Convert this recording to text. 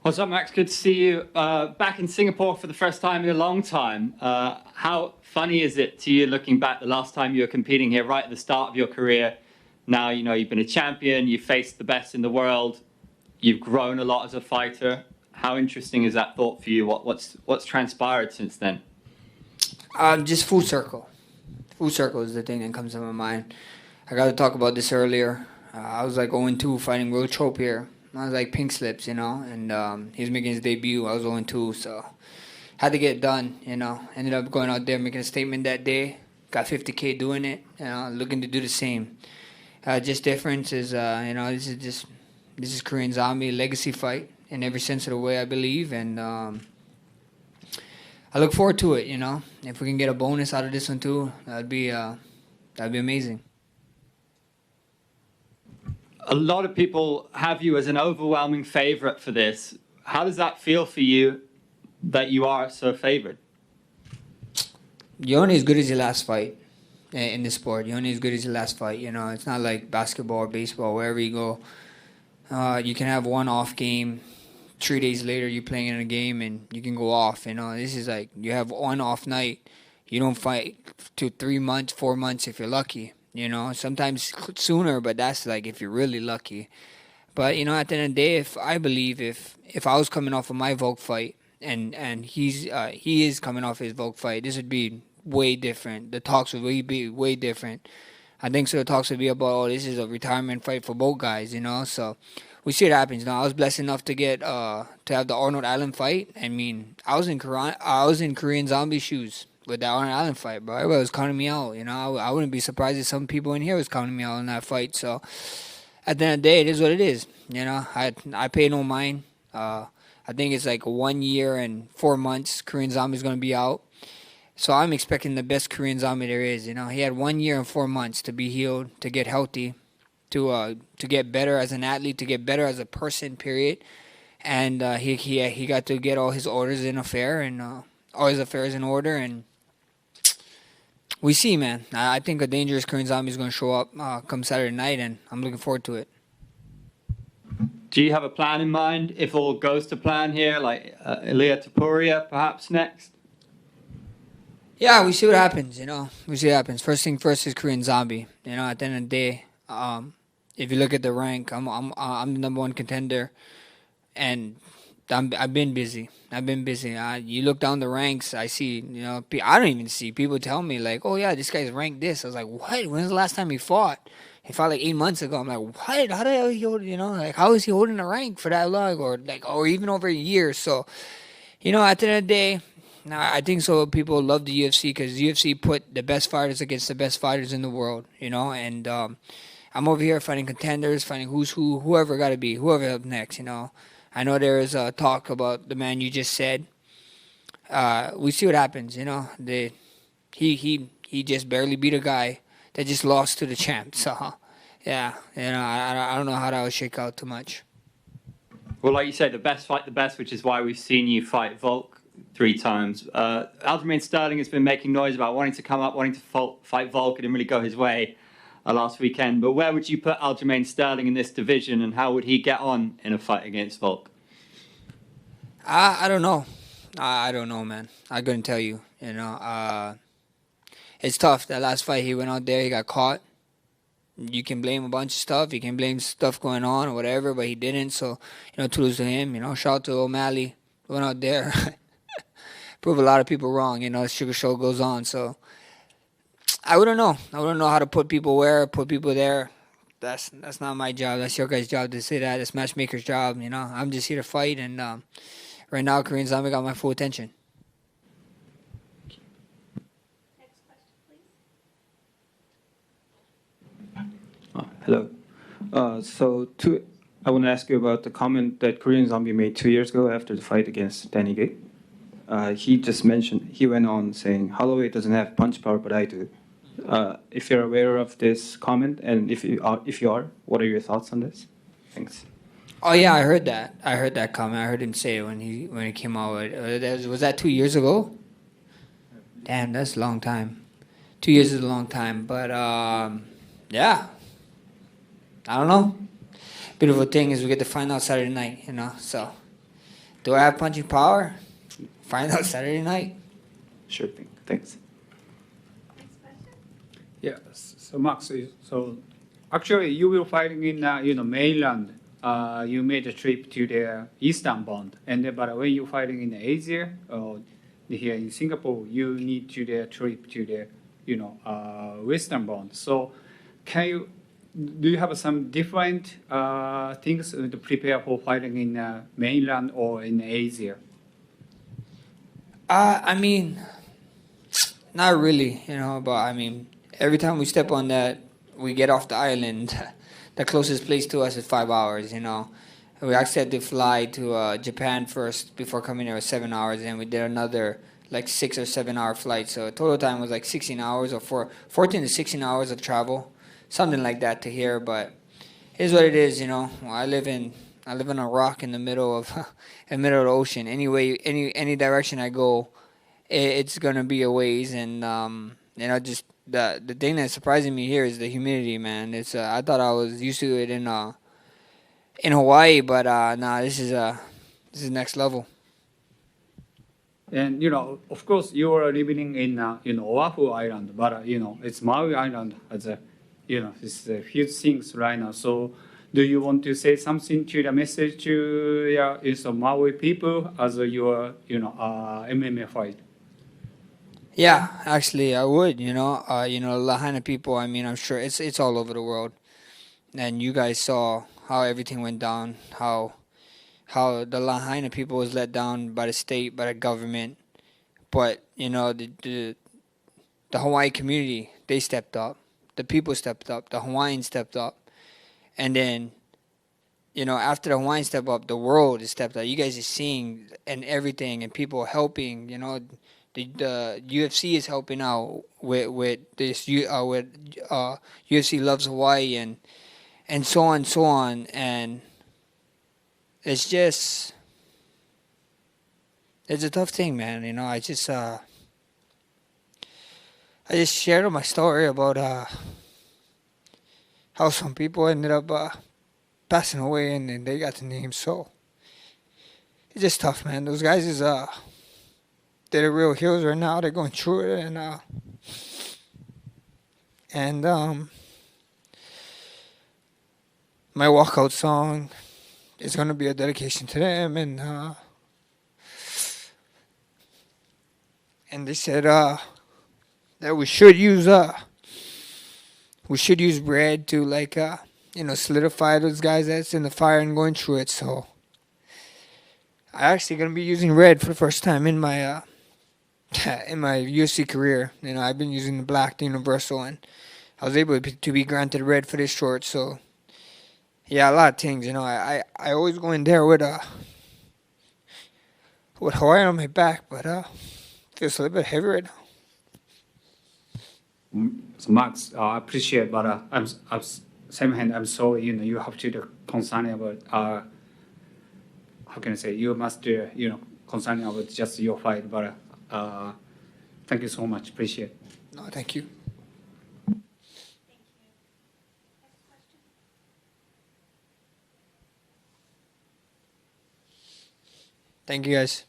What's up, Max? Good to see you back in Singapore for the first time in a long time. How funny is it to you looking back the last time you were competing here right at the start of your career? Now, you've been a champion, you've faced the best in the world, you've grown a lot as a fighter. How interesting is that thought for you? What's transpired since then? Just full circle. Full circle is the thing that comes to my mind. I got to talk about this earlier. I was like 0-2 fighting Will Trope here. I was like pink slips, and he was making his debut. I was 0-2, so had to get it done, Ended up going out there making a statement that day. Got 50K doing it, looking to do the same. Just difference is, this is Korean Zombie legacy fight in every sense of the way, I believe, and I look forward to it. If we can get a bonus out of this one too, that'd be amazing. A lot of people have you as an overwhelming favorite for this. How does that feel for you that you are so favored? You're only as good as your last fight in this sport. You're only as good as your last fight. It's not like basketball or baseball. Wherever you go, you can have one off game. 3 days later, you're playing in a game and you can go off. This is like you have one off night. You don't fight to 3 months, 4 months if you're lucky. Sometimes sooner, but that's like if you're really lucky. But at the end of the day, if I was coming off of my Volk fight and he is coming off his Volk fight, this would be way different. The talks would be way different. I think so. The talks would be about, oh, this is a retirement fight for both guys. So we see what happens. Now I was blessed enough to get to have the Arnold Allen fight. I mean, I was in Korean Zombie shoes with that Arnold Allen fight, bro. Everybody was counting me out. I wouldn't be surprised if some people in here was counting me out in that fight. So at the end of the day, it is what it is. I pay no mind. I think it's like 1 year and 4 months. Korean Zombie's gonna be out. So I'm expecting the best Korean Zombie there is. He had 1 year and 4 months to be healed, to get healthy, to get better as an athlete, to get better as a person. Period. And he got to get all his orders in affair and all his affairs in order. And we see, man. I think a dangerous Korean Zombie is going to show up come Saturday night, and I'm looking forward to it. Do you have a plan in mind if all goes to plan here, like Ilia Topuria perhaps next? Yeah, we see what happens. We see what happens. First thing first is Korean Zombie. At the end of the day, if you look at the rank, I'm the number one contender, and I've been busy. You look down the ranks, I see. I don't even see people tell me like, "Oh yeah, this guy's ranked this." I was like, "What? When's the last time he fought?" He fought like 8 months ago. I'm like, "What? How the hell he hold? Like how is he holding the rank for that long, or even over a year?" So, at the end of the day. Now, I think so. People love the UFC because the UFC put the best fighters against the best fighters in the world, and I'm over here fighting contenders, fighting who's who, whoever got to be, whoever up next, I know there is a talk about the man you just said. We see what happens, he just barely beat a guy that just lost to the champ. So, yeah, I don't know how that would shake out too much. Well, like you said, the best fight the best, which is why we've seen you fight Volk 3 times. Aljamain Sterling has been making noise about wanting to come up, wanting to fight Volk. It didn't really go his way last weekend. But where would you put Aljamain Sterling in this division, and how would he get on in a fight against Volk? I don't know. I don't know, man. I couldn't tell you. It's tough. That last fight, he went out there, he got caught. You can blame a bunch of stuff. You can blame stuff going on or whatever, but he didn't. So, kudos to him. Shout out to O'Malley. Went out there. Prove a lot of people wrong. The sugar show goes on. So I wouldn't know. I wouldn't know how to put people where, put people there. That's not my job. That's your guys' job to say that. It's matchmaker's job. I'm just here to fight, and right now, Korean Zombie got my full attention. Next question, please. Hello. I want to ask you about the comment that Korean Zombie made 2 years ago after the fight against Danny Gay. He went on saying, Holloway doesn't have punch power, but I do. If you're aware of this comment, and if you are, what are your thoughts on this? Thanks. Oh yeah, I heard that. I heard that comment. I heard him say it when he came out with it. Was that 2 years ago? Damn, that's a long time. 2 years is a long time, but yeah. I don't know. Beautiful thing is we get to find out Saturday night, So Do I have punching power? Find out Saturday night. Sure thing. Thanks. Next question. Yeah. So Max, so actually you will fighting in mainland. You made a trip to the eastern bound, and but when you fighting in Asia or here in Singapore, you need to the trip to the western bound. So can you do you have some different things to prepare for fighting in mainland or in Asia? I mean, not really, but I mean, every time we step on that, we get off the island. The closest place to us is 5 hours. We actually had to fly to Japan first before coming here, 7 hours, and we did another like 6 or 7 hour flight. So total time was like 16 hours or 14 to 16 hours of travel, something like that to here. But it is what it is. I live in a rock in the middle of in the middle of the ocean. Anyway, any direction I go, it's gonna be a ways. And just the thing that's surprising me here is the humidity, man. It's I thought I was used to it in Hawaii, but nah, this is next level. And of course, you are living in Oahu Island, but it's Maui Island as a it's a huge things right now. So, do you want to say something to the message to Maui people as your MMA fight? Yeah, actually, I would. Lahaina people. I mean, I'm sure it's all over the world, and you guys saw how everything went down. How the Lahaina people was let down by the state, by the government, but the Hawaii community, they stepped up. The people stepped up. The Hawaiians stepped up, and then after the Hawaiians step up, the world has stepped up. You guys are seeing and everything, and people helping. The UFC is helping out with this with UFC Loves Hawaii and so on and so on, and it's a tough thing, man. I just shared my story about how some people ended up passing away and then they got the name. So it's just tough, man. Those guys they're the real heroes right now. They're going through it, and my walkout song is gonna be a dedication to them, and they said that we should use bread to solidify those guys that's in the fire and going through it. So I actually gonna be using red for the first time in my in my UFC career. I've been using the black, the universal, and I was able to be granted red for this short. So yeah, a lot of things. I always go in there with Hawaii on my back, but feels a little bit heavy right now. So Max, I appreciate, but I'm same hand. I'm sorry. You have to concern about how can I say? You must concern about just your fight, but thank you so much. Appreciate. No, thank you. Thank you. Next question. Thank you, guys.